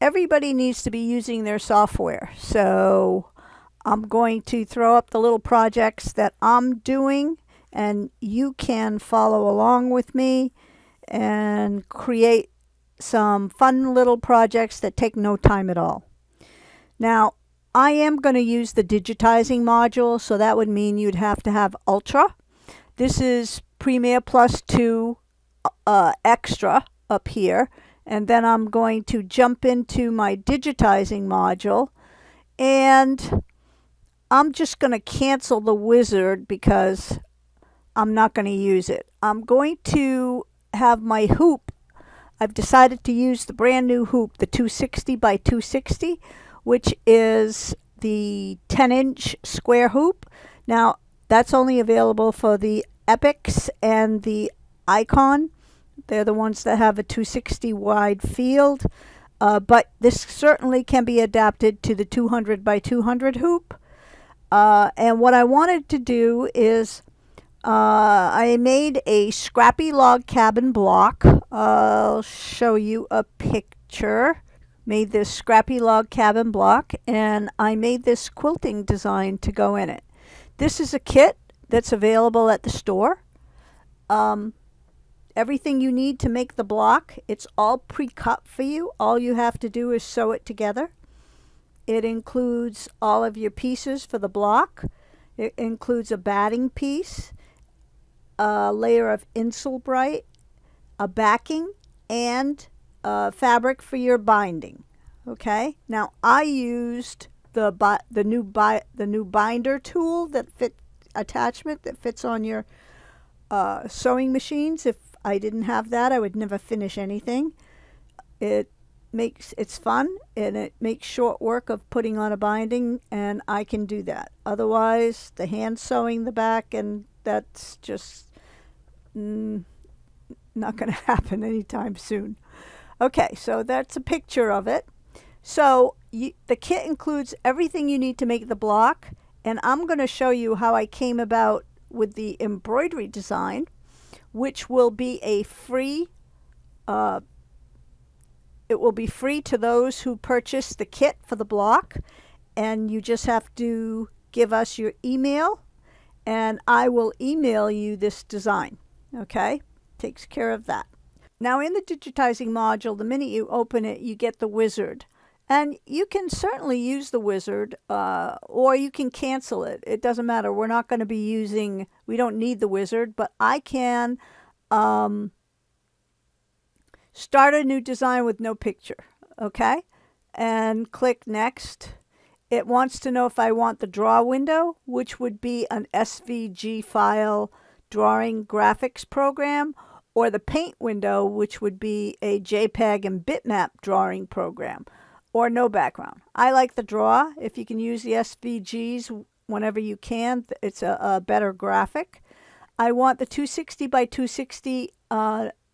everybody needs to be using their software. So I'm going to throw up the little projects that I'm doing, and you can follow along with me and create some fun little projects that take no time at all. Now, I am going to use the digitizing module, so that would mean you'd have to have Ultra. This is Premier Plus 2 Extra up here, and then I'm going to jump into my digitizing module, and I'm just going to cancel the wizard because I'm not going to use it. I'm going to have my hoop. I've decided to use the brand new hoop, the 260 by 260, which is the 10-inch square hoop. Now, that's only available for the Epics and the Icon. They're the ones that have a 260 wide field, but this certainly can be adapted to the 200 by 200 hoop. And what I wanted to do is I made a ScrappyLogCabin block. I'll show you a picture. Made this ScrappyLogCabin block, and I made this quilting design to go in it. This is a kit that's available at the store. Everything you need to make the block, it's all pre-cut for you. All you have to do is sew it together. It includes all of your pieces for the block. It includes a batting piece, a layer of Insulbrite, a backing, and fabric for your binding. Okay, now I used the new binder tool attachment that fits on your sewing machines. If I didn't have that, I would never finish anything. It's fun, and it makes short work of putting on a binding, and I can do that. Otherwise, the hand sewing the back, and that's just not going to happen anytime soon. Okay, so that's a picture of it. So the kit includes everything you need to make the block, and I'm going to show you how I came about with the embroidery design, which will be a free it will be free to those who purchase the kit for the block, and you just have to give us your email, and I will email you this design. Okay, takes care of that. Now, in the digitizing module, the minute you open it, you get the wizard. And you can certainly use the wizard, or you can cancel it. It doesn't matter. We're not going to be using, we don't need the wizard, but I can start a new design with no picture, okay? And click Next. It wants to know if I want the draw window, which would be an SVG file drawing graphics program, or the paint window, which would be a JPEG and bitmap drawing program, or no background. I like the draw. If you can use the SVGs whenever you can, it's a better graphic. I want the 260 by 260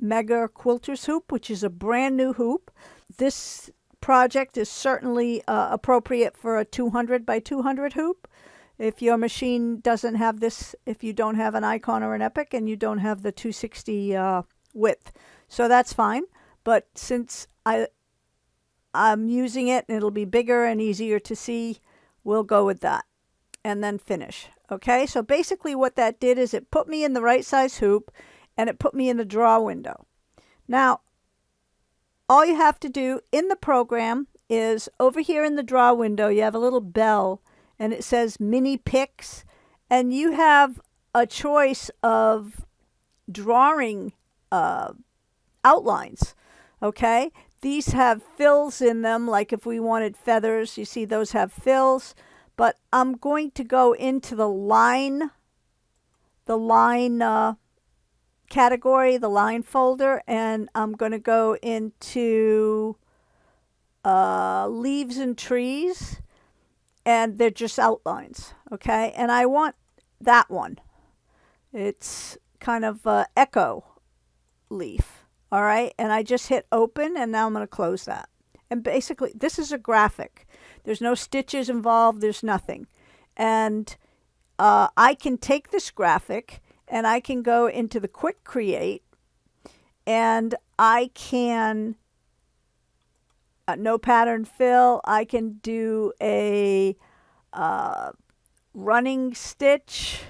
Mega Quilter's hoop, which is a brand new hoop. This project is certainly appropriate for a 200 by 200 hoop. If your machine doesn't have this, if you don't have an Icon or an Epic and you don't have the 260 width. So that's fine. But since I'm using it and it'll be bigger and easier to see, we'll go with that. And then finish. Okay, so basically what that did is it put me in the right size hoop, and it put me in the draw window. Now, all you have to do in the program is over here in the draw window, you have a little bell, and it says mini picks, and you have a choice of drawing outlines. Okay, these have fills in them, like if we wanted feathers, you see those have fills, but I'm going to go into the line category, the line folder, and I'm going to go into leaves and trees, and they're just outlines. Okay, and I want that one. It's kind of echo leaf. All right, and I just hit open, and now I'm going to close that. And basically, this is a graphic. There's no stitches involved. There's nothing. And I can take this graphic, and I can go into the Quick Create, and I can no pattern fill. I can do a running stitch,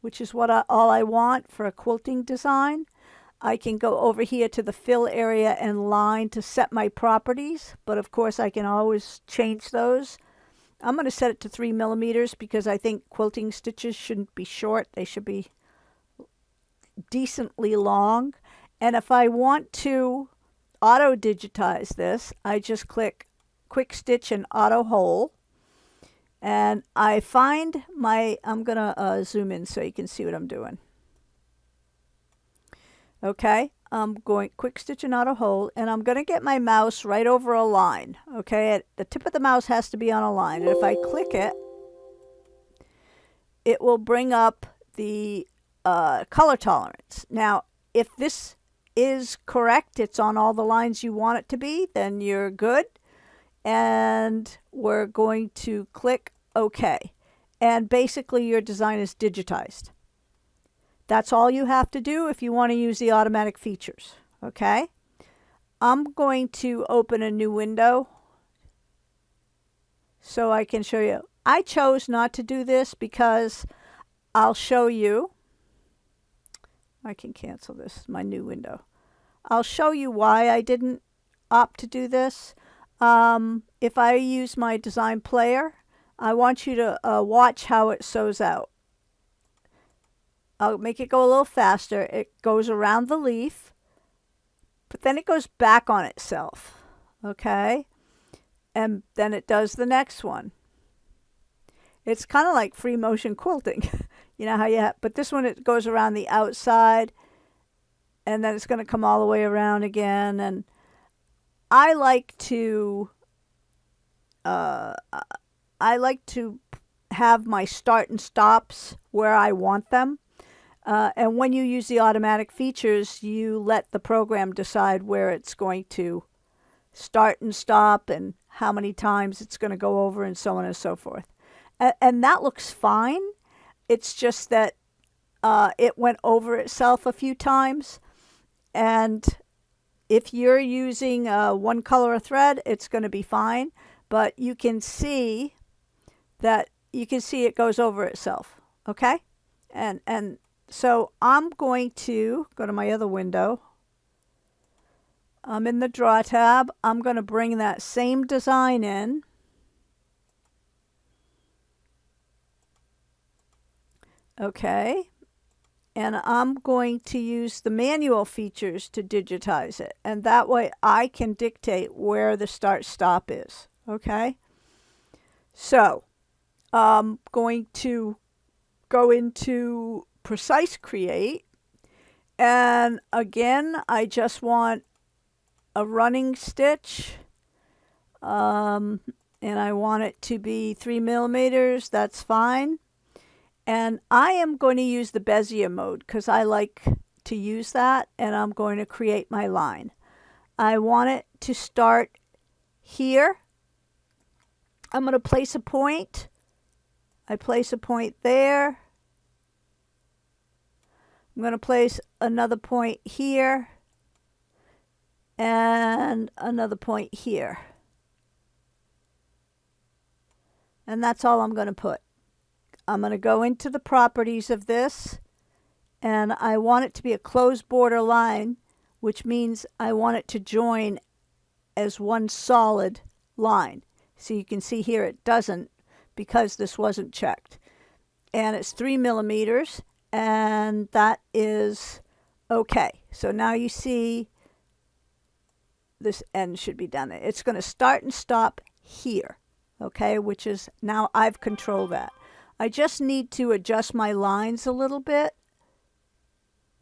which is what all I want for a quilting design. I can go over here to the fill area and line to set my properties, but of course I can always change those. I'm going to set it to 3 millimeters because I think quilting stitches shouldn't be short. They should be decently long. And if I want to auto digitize this, I just click quick stitch and auto hole. And I find I'm going to zoom in so you can see what I'm doing. Okay, I'm going quick stitch and auto hole, and I'm going to get my mouse right over a line. Okay, the tip of the mouse has to be on a line, and if I click it, it will bring up the color tolerance. Now, if this is correct, it's on all the lines you want it to be, then you're good. And we're going to click OK. And basically your design is digitized. That's all you have to do if you want to use the automatic features. Okay? I'm going to open a new window so I can show you. I chose not to do this because I'll show you. I can cancel this, my new window. I'll show you why I didn't opt to do this. If I use my design player, I want you to watch how it sews out. I'll make it go a little faster. It goes around the leaf, but then it goes back on itself. Okay? And then it does the next one. It's kind of like free motion quilting. You know how you have, but this one it goes around the outside, and then it's going to come all the way around again. And I like to have my start and stops where I want them. And when you use the automatic features, you let the program decide where it's going to start and stop and how many times it's going to go over and so on and so forth. And that looks fine. It's just that it went over itself a few times. And if you're using one color of thread, it's going to be fine. But you can see that it goes over itself. Okay? And so I'm going to go to my other window. I'm in the Draw tab. I'm going to bring that same design in. Okay. And I'm going to use the manual features to digitize it. And that way I can dictate where the start-stop is. Okay? So I'm going to go into Precise Create. And again, I just want a running stitch. And I want it to be 3 millimeters. That's fine. And I am going to use the Bezier mode because I like to use that, and I'm going to create my line. I want it to start here. I'm going to place a point. I place a point there. I'm going to place another point here and another point here. And that's all I'm going to put. I'm going to go into the properties of this, and I want it to be a closed border line, which means I want it to join as one solid line. So you can see here it doesn't because this wasn't checked. And it's 3 millimeters, and that is okay. So now you see this end should be done. It's going to start and stop here, okay, which is now I've controlled that. I just need to adjust my lines a little bit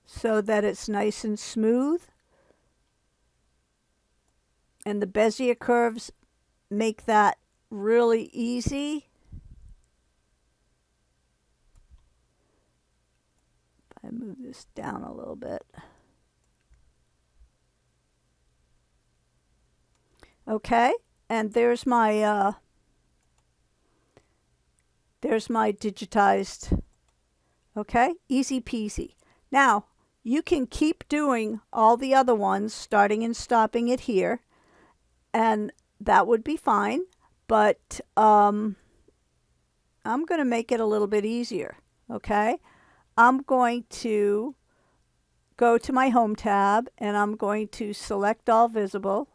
so that it's nice and smooth. And the Bezier curves make that really easy. I move this down a little bit. Okay, and there's my digitized. Okay, easy peasy. Now, you can keep doing all the other ones, starting and stopping it here. and that would be fine, but I'm going to make it a little bit easier, okay? I'm going to go to my Home tab, and I'm going to select All Visible,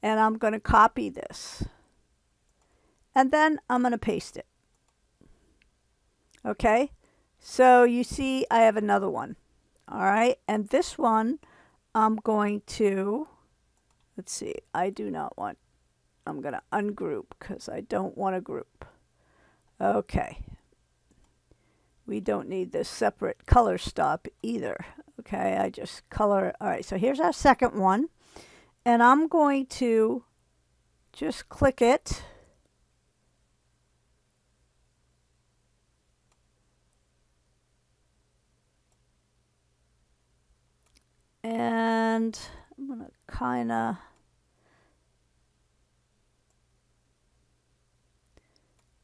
and I'm going to copy this. And then I'm going to paste it. Okay? So you see I have another one. All right? And this one I'm going to, let's see, I do not want, I'm going to ungroup because I don't want to group. Okay. We don't need this separate color stop either. Okay, I just color. All right, so here's our second one. And I'm going to just click it. And I'm going to kind of,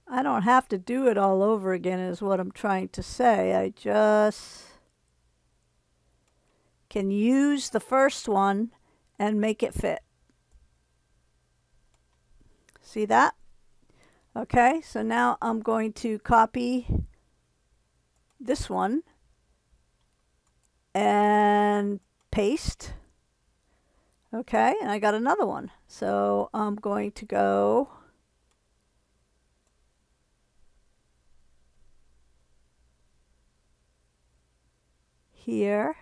I don't have to do it all over again is what I'm trying to say. I just can use the first one and make it fit. See that? Okay, so now I'm going to copy this one and paste. Okay, and I got another one. So I'm going to go here.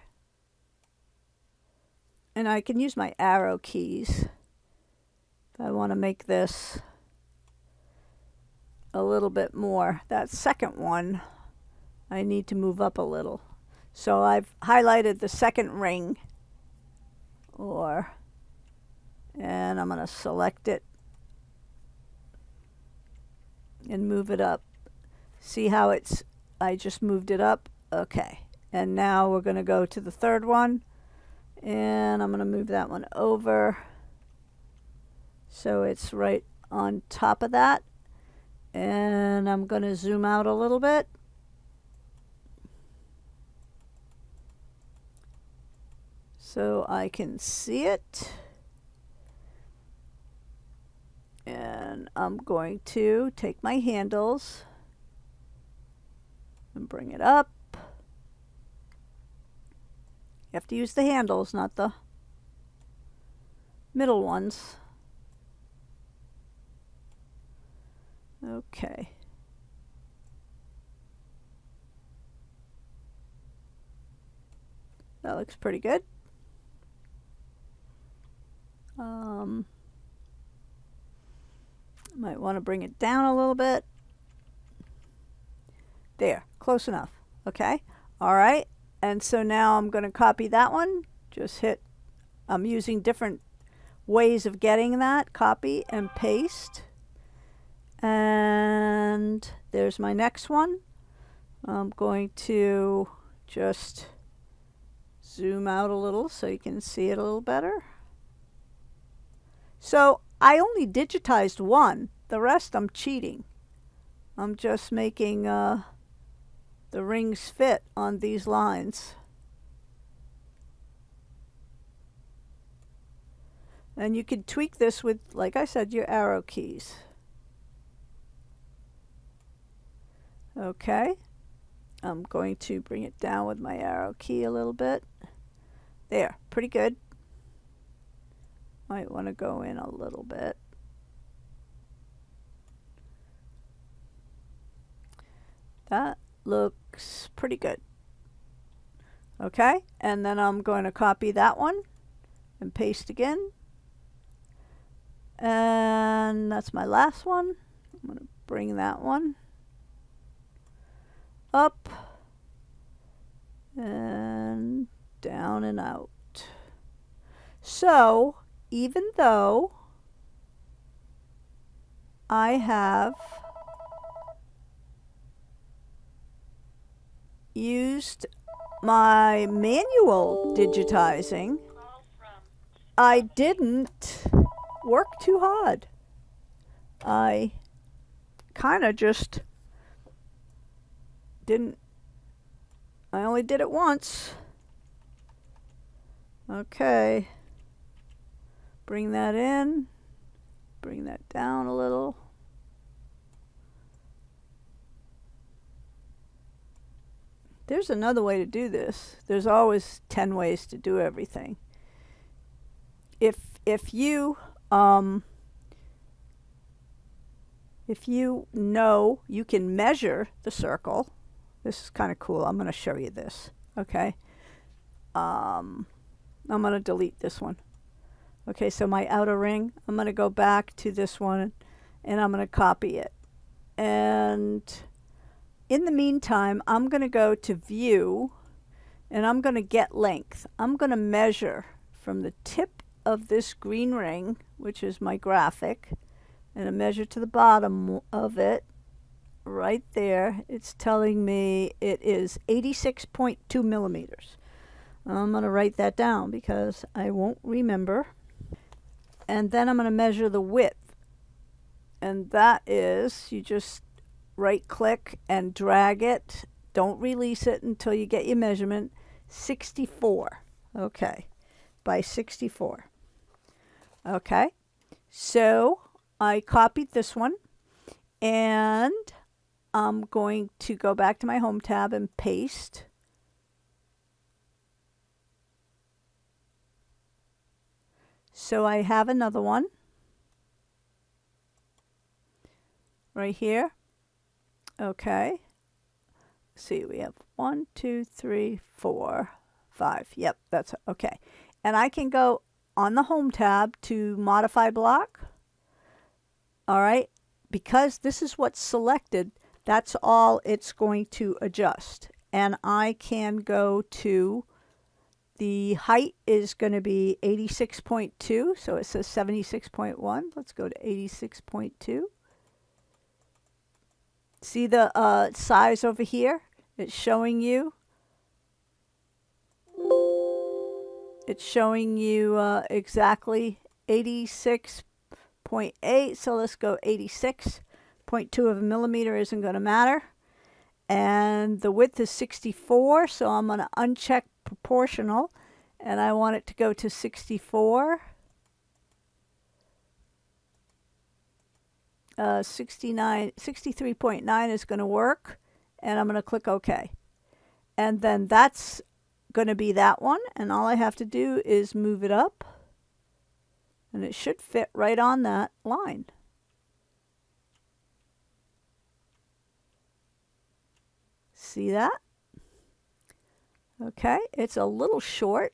And I can use my arrow keys if I want to make this a little bit more. That second one, I need to move up a little. So I've highlighted the second ring, and I'm going to select it and move it up. See how it's, I just moved it up? Okay. And now we're going to go to the third one. And I'm going to move that one over so it's right on top of that. And I'm going to zoom out a little bit. So I can see it. And I'm going to take my handles and bring it up. You have to use the handles, not the middle ones. Okay. That looks pretty good. Might want to bring it down a little bit. There, close enough. Okay. All right. And so now I'm going to copy that one. Just hit, I'm using different ways of getting that. Copy and paste. And there's my next one. I'm going to just zoom out a little so you can see it a little better. So I only digitized one. The rest I'm cheating. I'm just making the rings fit on these lines. And you can tweak this with, like I said, your arrow keys. Okay. I'm going to bring it down with my arrow key a little bit. There, pretty good. Might want to go in a little bit. That looks pretty good. Okay, and then I'm going to copy that one and paste again. And that's my last one. I'm going to bring that one up and down and out. So even though I have used my manual digitizing, I didn't work too hard. I kind of just didn't, I only did it once. Okay, bring that in, bring that down a little. There's another way to do this. There's always 10 ways to do everything. If you know you can measure the circle, this is kind of cool. I'm going to show you this. Okay. I'm going to delete this one. Okay, so my outer ring, I'm going to go back to this one and I'm going to copy it. And in the meantime, I'm going to go to View and I'm going to get length. I'm going to measure from the tip of this green ring, which is my graphic, and I measure to the bottom of it right there. It's telling me it is 86.2 millimeters. I'm going to write that down because I won't remember. And then I'm going to measure the width. And that is, you just right click and drag it. Don't release it until you get your measurement. 64. Okay. By 64. Okay. So I copied this one. And I'm going to go back to my Home tab and paste. So I have another one right here. Okay. Let's see, we have 1, 2, 3, 4, 5. Yep, that's okay. And I can go on the Home tab to modify block. All right. Because this is what's selected, that's all it's going to adjust. And I can go to the height is going to be 86.2, so it says 76.1. Let's go to 86.2. See the size over here? It's showing you. It's showing you exactly 86.8. So let's go 86.2 of a millimeter isn't going to matter. And the width is 64, so I'm going to uncheck proportional, and I want it to go to 64. 63.9 is going to work, and I'm going to click OK. And then that's going to be that one, and all I have to do is move it up, and it should fit right on that line. See that? Okay, it's a little short,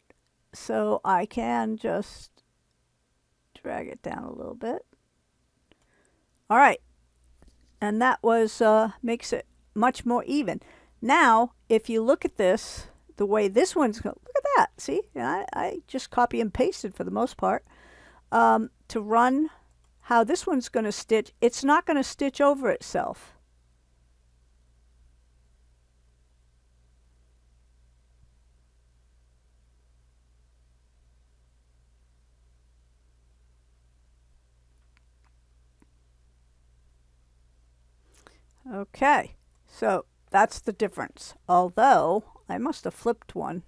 so I can just drag it down a little bit. All right, and that was makes it much more even. Now, if you look at this, the way this one's going, look at that. See, I just copy and pasted for the most part. To run how this one's going to stitch, it's not going to stitch over itself. Okay, so that's the difference. Although I must have flipped one,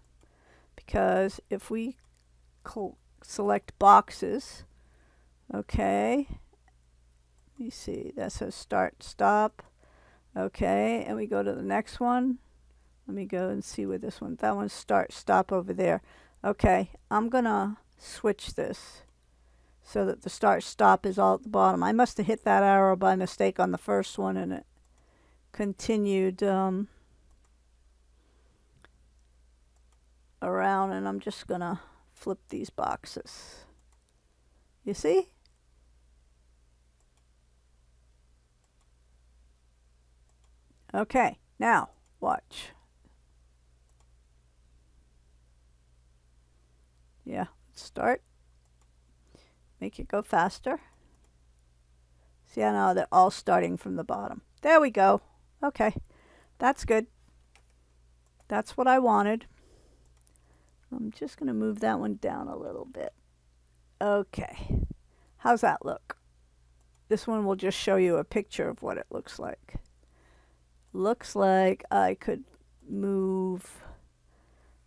because if we select boxes, okay, let me see, that says start, stop. Okay, and we go to the next one. Let me go and see where this one, that one's start, stop over there. Okay, I'm gonna switch this so that the start, stop is all at the bottom. I must have hit that arrow by mistake on the first one, and it continued around, and I'm just gonna flip these boxes. You see? Okay, now watch. Yeah, let's start. Make it go faster. See how now they're all starting from the bottom. There we go. Okay, that's good. That's what I wanted. I'm just going to move that one down a little bit. Okay, how's that look? This one will just show you a picture of what it looks like. Looks like I could move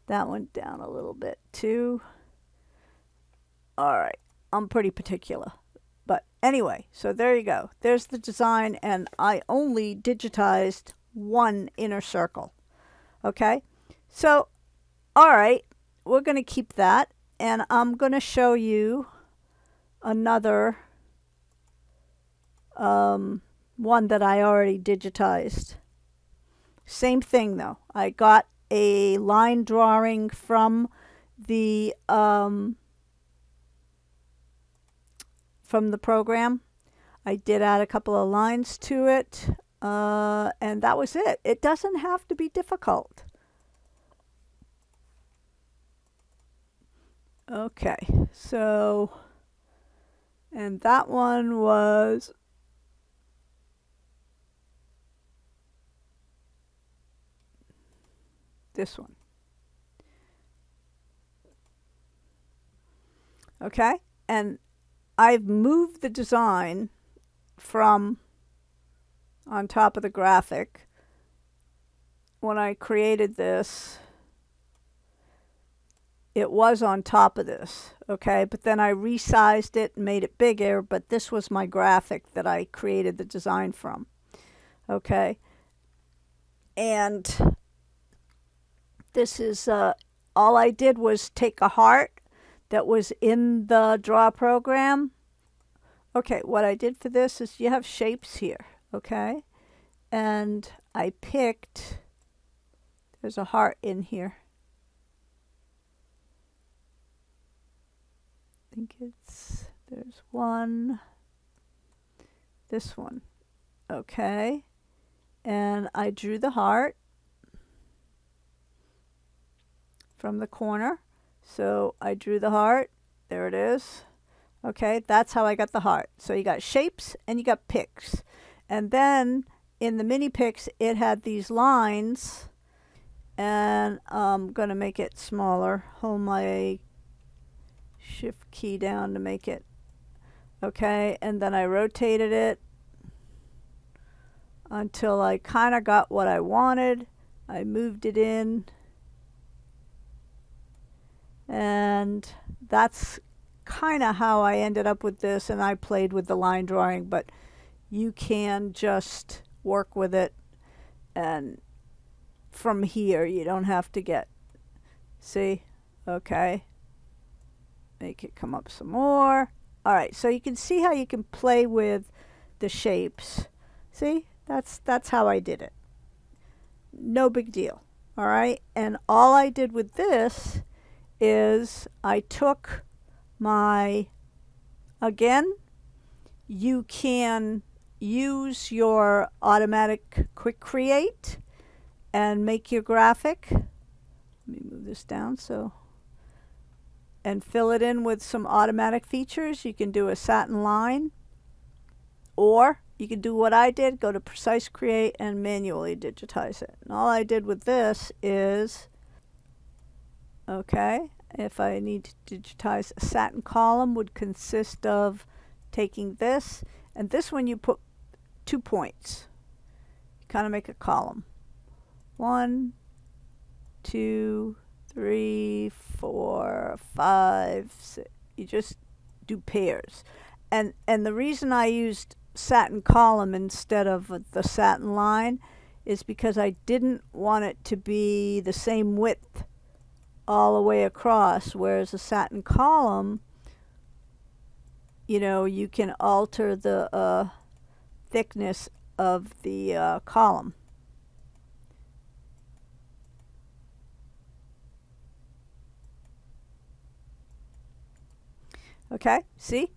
that one down a little bit too. All right, I'm pretty particular, but Anyway, so there you go. There's the design, and I only digitized one inner circle. Okay, so all right, we're going to keep that, and I'm going to show you another one that I already digitized. Same thing though. I got a line drawing from the program. I did add a couple of lines to it, and that was it. It doesn't have to be difficult. Okay, so, and that one was this one. Okay, and I've moved the design from on top of the graphic. When I created this, it was on top of this, okay? But then I resized it and made it bigger, but this was my graphic that I created the design from, okay? And this is, all I did was take a heart that was in the draw program. Okay, what I did for this is you have shapes here, okay? And I picked, there's a heart in here. I think it's, there's one, this one, okay? And I drew the heart from the corner. So I drew the heart, there it is. Okay, that's how I got the heart. So you got shapes and you got picks. And then in the mini picks, it had these lines, and I'm gonna make it smaller. Hold my shift key down to make it, okay, and then I rotated it until I kind of got what I wanted. I moved it in, and that's kind of how I ended up with this, and I played with the line drawing, but you can just work with it, and from here you don't have to get, see, okay, make it come up some more. All right, so you can see how you can play with the shapes. See, that's how I did it. No big deal. All right, and all I did with this is I took my, again, you can use your automatic quick create and make your graphic. Let me move this down so, and fill it in with some automatic features. You can do a satin line, or you can do what I did, go to Precise Create and manually digitize it. And all I did with this is, okay, if I need to digitize a satin column, would consist of taking this, and this one you put 2 points. You kind of make a column. 1, 2, 3, 4, 5, 6. You just do pairs. And the reason I used satin column instead of the satin line is because I didn't want it to be the same width all the way across, whereas a satin column, you know, you can alter the thickness of the column. Okay, see?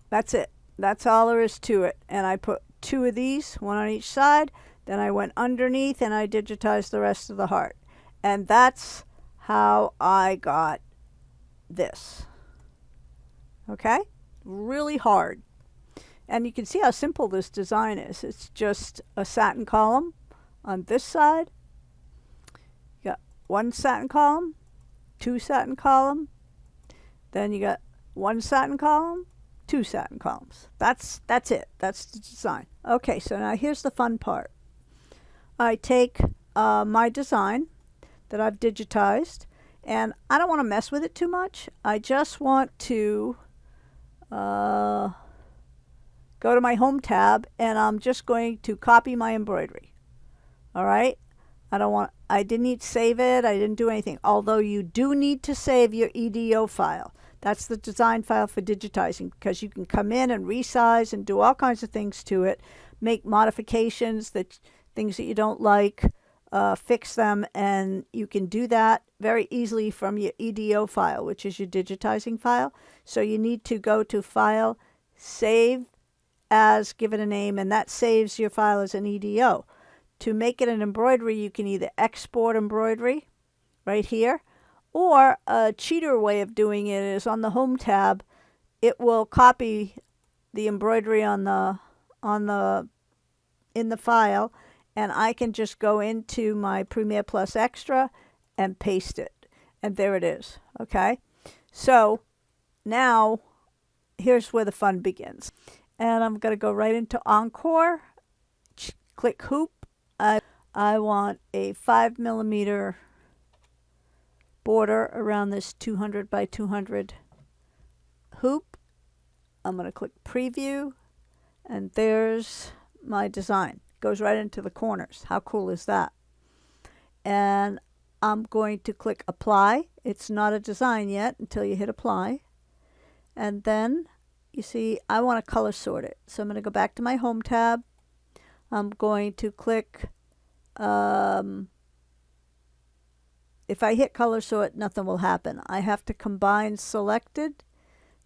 That's it. That's all there is to it. And I put 2 of these, one on each side. Then I went underneath and I digitized the rest of the heart. And that's how I got this. Okay? Really hard. And you can see how simple this design is. It's just a satin column on this side. You got 1 satin column, 2 satin column. Then you got 1 satin column, 2 satin columns. That's it. That's the design. Okay, so now here's the fun part. I take my design that I've digitized, and I don't want to mess with it too much. I just want to go to my home tab, and I'm just going to copy my embroidery. All right. I didn't save it. I didn't do anything. Although you do need to save your EDO file. That's the design file for digitizing, because you can come in and resize and do all kinds of things to it, make modifications, things that you don't like, fix them, and you can do that very easily from your EDO file, which is your digitizing file. So you need to go to File, Save As, give it a name, and that saves your file as an EDO. To make it an embroidery, you can either export embroidery right here, or a cheater way of doing it is on the Home tab. It will copy the embroidery in the file, and I can just go into my Premiere Plus Extra and paste it, and there it is. Okay, so now here's where the fun begins, and I'm going to go right into Encore, click Hoop. I want a 5mm border around this 200 by 200 hoop. I'm going to click Preview, and there's my design. Goes right into the corners. How cool is that? And I'm going to click Apply. It's not a design yet until you hit Apply. And then you see I want to color sort it. So I'm going to go back to my Home tab. I'm going to click, if I hit color sort, nothing will happen. I have to combine selected.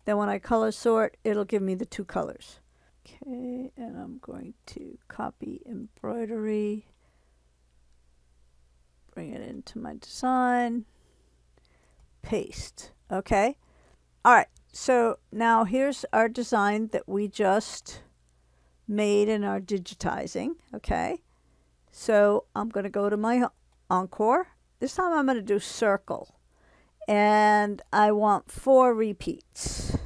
Then when I color sort, it'll give me the two colors. Okay, and I'm going to copy embroidery, bring it into my design, paste. Okay, all right, so now here's our design that we just made in our digitizing. Okay, so I'm going to go to my Encore. This time I'm going to do circle, and I want 4 repeats.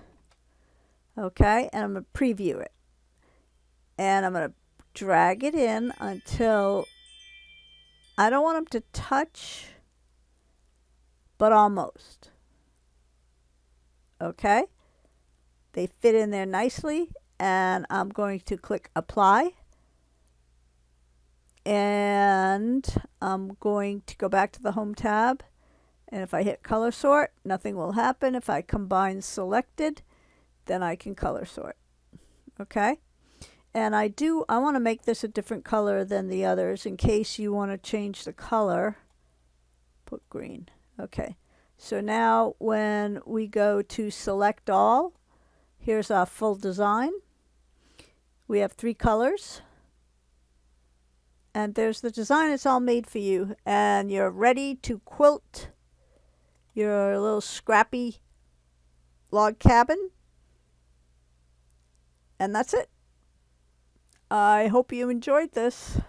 Okay, and I'm going to preview it, and I'm going to drag it in until I don't want them to touch, but almost. Okay, they fit in there nicely, and I'm going to click Apply, and I'm going to go back to the Home tab, and if I hit color sort, nothing will happen. If I combine selected, then I can color sort. Okay, and I want to make this a different color than the others in case you want to change the color. Put green. Okay, so now when we go to select all, here's our full design. We have 3 colors, and there's the design. It's all made for you, and you're ready to quilt your little scrappy log cabin. And that's it. I hope you enjoyed this.